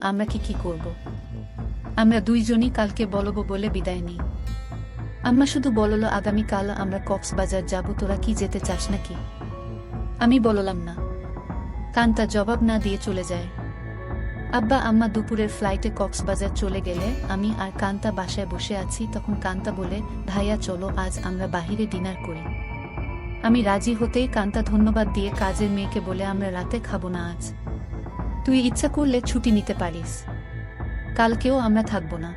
আমরা কি করব। আমরা দুইজনই কালকে বলবো বলে বিদায় নিই। আম্মা শুধু বলল আগামীকাল আমরা কক্সবাজার যাব, তোরা কি যেতে চাস নাকি? আমি বললাম না। কান্তা জবাব না দিয়ে চলে যায়। আব্বা আম্মা দুপুরের ফ্লাইটে কক্সবাজার চলে গেলে আমি আর কান্তা বাসায় বসে আছি। তখন কান্তা বলে, ভাইয়া চলো আজ আমরা বাহিরে ডিনার করি। আমি রাজি হতেই কান্তা ধন্যবাদ দিয়ে কাজের মেয়েকে বলে, আমরা রাতে খাবো না আজ, তুই ইচ্ছা করলে ছুটি নিতে পারিস, কালকেও আমরা থাকবো না।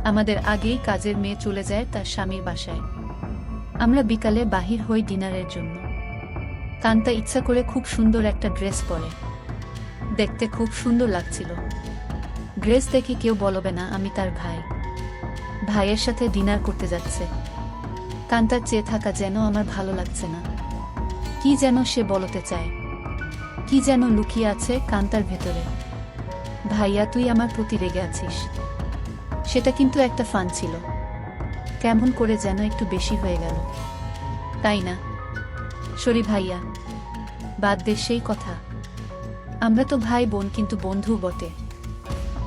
আমাদের আগেই কাজের মেয়ে চলে যায় তার স্বামীর বাসায়। আমরা বিকালে বাহির হই ডিনারের জন্য। কান্তা ইচ্ছা করে খুব সুন্দর একটা ড্রেস পরে, দেখতে খুব সুন্দর লাগছিল। ড্রেস দেখে কেউ বলবে না আমি তার ভাই, ভাইয়ের সাথে ডিনার করতে যাচ্ছে। কান্তার চেয়ে থাকা যেন আমার ভালো লাগছে না। কি যেন সে বলতে চায়, কি যেন লুকিয়ে আছে কান্তার ভেতরে। ভাইয়া তুই আমার প্রতি রেগে আছিস? সেটা কিন্তু একটা ফান ছিল, কেমন করে যেন একটু বেশি হয়ে গেল, তাই না? সরি ভাইয়া, বাদ দে সেই কথা। আমরা তো ভাই বোন, কিন্তু বন্ধু বটে।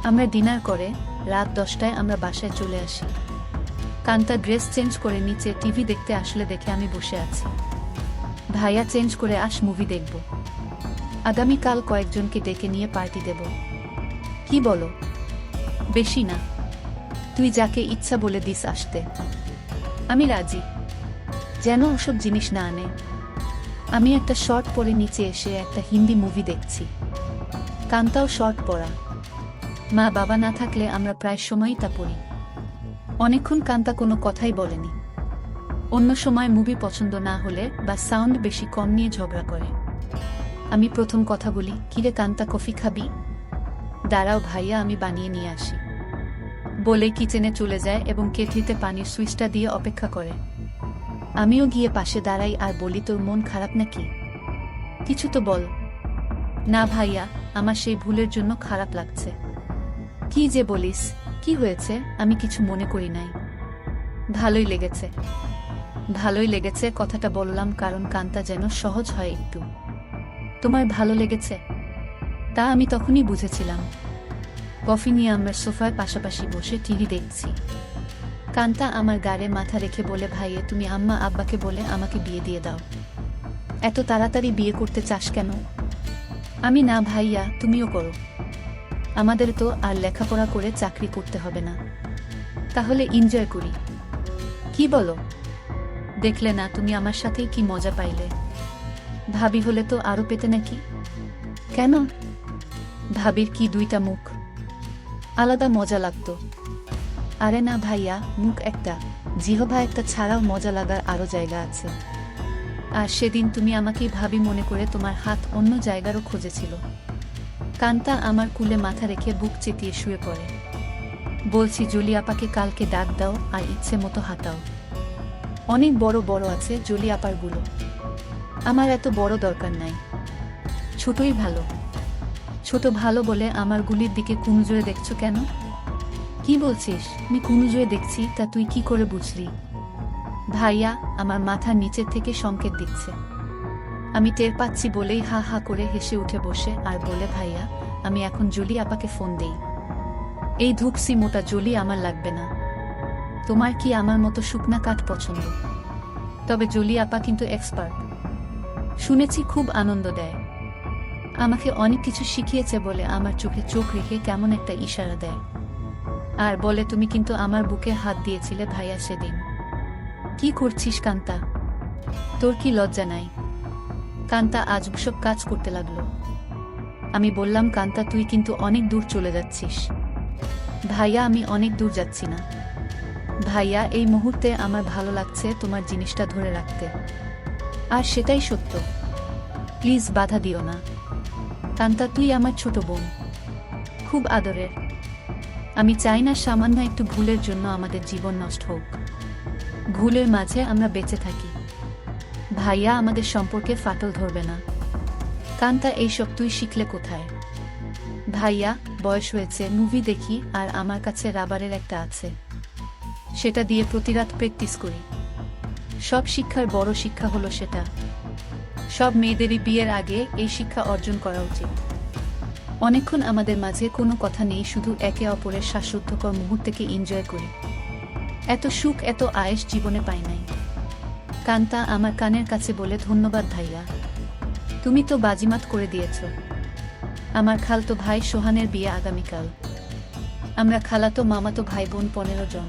আমরা ডিনার করে রাত 10টায় আমরা বাসায় চলে আসি। কান্তা ড্রেস চেঞ্জ করে নিচে টিভি দেখতে আসলে দেখে আমি বসে আছি। ভাইয়া চেঞ্জ করে আস, মুভি দেখব, আগামীকাল কয়েকজনকে ডেকে নিয়ে পার্টি দেব। কি বলো? বেশি না, তুই যাকে ইচ্ছা বলে দিস আসতে, আমি রাজি। যেন ওসব জিনিস না আনে। আমি একটা শর্ট পরে নিচে এসে একটা হিন্দি মুভি দেখছি। কান্তাও শর্ট পরা। মা বাবা না থাকলে আমরা প্রায় সময়ই তা পড়ি। অনেকক্ষণ কান্তা কোনো কথাই বলেনি। অন্য সময় মুভি পছন্দ না হলে বা সাউন্ড বেশি কম নিয়ে ঝগড়া করে। আমি প্রথম কথা বলি, কিরে কান্তা কফি খাবি? দাঁড়াও ভাইয়া আমি বানিয়ে নিয়ে আসি, বলে কিচেনে চলে যায় এবং কেটলিতে পানির সুইচটা দিয়ে অপেক্ষা করে। আমিও গিয়ে পাশে দাঁড়াই আর বলি, তোর মন খারাপ নাকি? কিছু তো বল। না ভাইয়া, আমার সেই ভুলের জন্য খারাপ লাগছে। কি যে বলিস, কি হয়েছে? আমি কিছু মনে করি নাই। ভালোই লেগেছে, ভালোই লেগেছে কথাটা বললাম কারণ কান্তা যেন সহজ হয় একটু। তোমার ভালো লেগেছে? তা আমি তখনই বুঝেছিলাম। কফি নিয়ে আমরা সোফায় পাশাপাশি বসে টিভি দেখছি। কান্তা আমার গাড়ে মাথা রেখে বলে, ভাইয়ে তুমি আম্মা আব্বাকে বলে আমাকে বিয়ে দিয়ে দাও। এত তাড়াতাড়ি বিয়ে করতে চাস কেন? আমি, না ভাইয়া তুমিও করো, আমাদের তো আর লেখাপড়া করে চাকরি করতে হবে না, তাহলে এনজয় করি। কি বলো? দেখলে না তুমি আমার সাথেই কি মজা পাইলে? ভাবি হলে তো আরো পেতে নাকি? কেন? ভাবির কি দুইটা মুখ, আলাদা মজা লাগতো। আরে না ভাইয়া, মুখ একটা, জিহ্বা একটা ছাড়াও মজা লাগার আরো জায়গা আছে। আর সেদিন তুমি আমাকেই ভাবি মনে করে তোমার হাত অন্য জায়গারও খুঁজেছিল। কান্তা আমার কুলে মাথা রেখে বুক চেতিয়ে শুয়ে পড়ে। বলছি জলি আপাকে কালকে ডাক দাও আর ইচ্ছে মতো হাতাও। অনেক বড় বড় আছে জলি আপার গুলো, আমার এত বড় দরকার নাই, ছোটই ভালো। ছোট ভালো বলে আমার গুলির দিকে কুনজরে দেখছো কেন? কি বলছিস? আমি কুনজরে দেখছি তা তুই কি করে বুঝলি? ভাইয়া আমার মাথার নিচের থেকে সংকেত দিচ্ছে। আমি টের পাচ্ছি বলেই হা হা করে হেসে উঠে বসে আর বলে, ভাইয়া আমি এখন জলি আপাকে ফোন দেই। এই ধুপসি মোটা জলি আমার লাগবে না। তোমার কি আমার মতো শুকনা কাঠ পছন্দ? তবে জলি আপা কিন্তু এক্সপার্ট, শুনেছি খুব আনন্দ দেয়। আমাকে অনেক কিছু শিখিয়েছে বলে আমার চোখে চোখ রেখে কেমন একটা ইশারা দেয় আর বলে, তুমি কিন্তু আমার বুকে হাত দিয়েছিলে ভাইয়া সেদিন। কি করছিস কান্তা? তোর কি লজ্জা নাই? কান্তা আজ সব কাজ করতে লাগলো। আমি বললাম, কান্তা তুই কিন্তু অনেক দূর চলে যাচ্ছিস। ভাইয়া আমি অনেক দূর যাচ্ছি না ভাইয়া, এই মুহূর্তে আমার ভালো লাগছে তোমার জিনিসটা ধরে রাখতে, আর সেটাই সত্য। প্লিজ বাধা দিও না। কান্তা তুই আমার ছোট বোন, খুব আদরের। আমি চাই না সামান্য একটু ভুলের জন্য আমাদের জীবন নষ্ট হোক। ভুলের মাঝে আমরা বেঁচে থাকি। ভাইয়া আমাদের সম্পর্কে ফাটল ধরবে না। কান্তা এইসব তুই শিখলে কোথায়? ভাইয়া বয়স হয়েছে, মুভি দেখি আর আমার কাছে রাবারের একটা আছে, সেটা দিয়ে প্রতিরাত প্র্যাকটিস করি। সব শিক্ষার বড় শিক্ষা হলো সেটা। সব মেয়েদেরই বিয়ের আগে এই শিক্ষা অর্জন করা উচিত। অনেকক্ষণ আমাদের মাঝে কোনো কথা নেই, শুধু একে অপরের শ্বাসরুদ্ধকর মুহূর্তকে এনজয় করি। এত সুখ, এত আয়েশ জীবনে পাই নাই। কান্তা আমার কানের কাছে বলে, ধন্যবাদ ভাইয়া, তুমি তো বাজিমাত করে দিয়েছ। আমার খালতো ভাই সোহানের বিয়ে আগামীকাল। আমরা খালাতো মামাতো ভাই বোন 15 জন,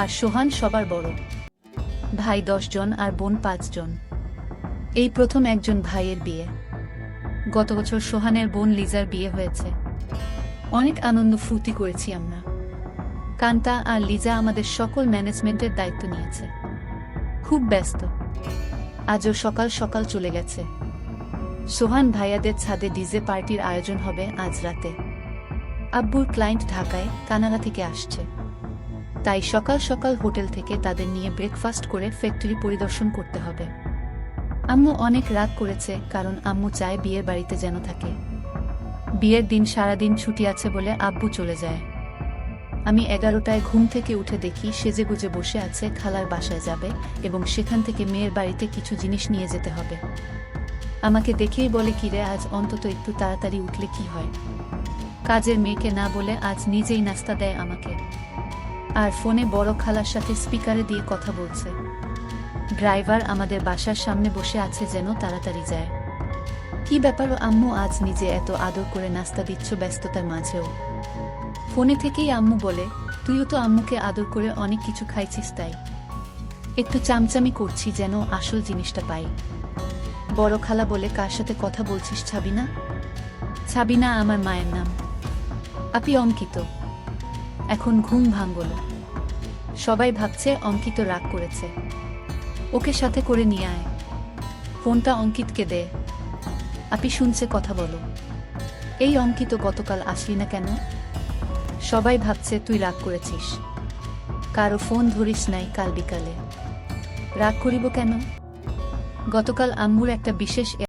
আর সোহান সবার বড়। ভাই 10 জন আর বোন 5 জন। এই প্রথম একজন ভাইয়ের বিয়ে। গত বছর সোহানের বোন লিজার বিয়ে হয়েছে। অনেক আনন্দ ফুর্তি করেছি আমরা। কান্তা আর লিজা আমাদের সকল ম্যানেজমেন্টের দায়িত্ব নিয়েছে। খুব ব্যস্ত। আজও সকাল সকাল চলে গেছে। সোহান ভাইয়াদের ছাদে ডিজে পার্টির আয়োজন হবে আজ রাতে। আব্বুর ক্লায়েন্ট ঢাকায় কানাডা থেকে আসছে, তাই সকাল সকাল হোটেল থেকে তাদের নিয়ে ব্রেকফাস্ট করে ফ্যাক্টরি পরিদর্শন করতে হবে। আম্মু অনেক রাগ করেছে, কারণ আম্মু চায় বিয়ের বাড়িতে যেন থাকে। বিয়ের দিন সারাদিন ছুটি আছে বলে আব্বু চলে যায়। আমি 11টায় ঘুম থেকে উঠে দেখি সেজেগুজে বসে আছে, খালার বাসায় যাবে এবং সেখান থেকে মেয়ের বাড়িতে কিছু জিনিস নিয়ে যেতে হবে। আমাকে দেখেই বলে, কিরে আজ অন্তত একটু তাড়াতাড়ি উঠলে কি হয়। কাজের মেয়েকে না বলে আজ নিজেই নাস্তা দেয় আমাকে। আর ফোনে বড় খালার সাথে স্পিকারে দিয়ে কথা বলছে। ড্রাইভার আমাদের বাসার সামনে বসে আছে, যেন তাড়াতাড়ি যায়। কি ব্যাপার আম্মু, আজ নিজে এত আদর করে নাস্তা দিচ্ছ ব্যস্ততার মাঝেও? ফোনে থেকেই আম্মু বলে, তুইও তো আম্মুকে আদর করে অনেক কিছু খাইছিস, তাই একটু চামচামি করছি যেন আসল জিনিসটা পাই। বড় খালা বলে, কার সাথে কথা বলছিস? ছাবিনা? ছাবিনা আমার মায়ের নাম। আপি অঙ্কিত। এখন ঘুম ভাঙল। সবাই ভাবছে অঙ্কিত রাগ করেছে। ওকে সাথে করে নিয়ে আয়। ফোনটা অঙ্কিতকে দে। আপি শুনছে, কথা বলো। এই অঙ্কিত, গতকাল আসলি না কেন? সবাই ভাবছে তুই রাগ করেছিস। কারো ফোন ধরিস নাই কাল বিকালে। রাগ করিব কেন? গতকাল আম্মুর একটা বিশেষ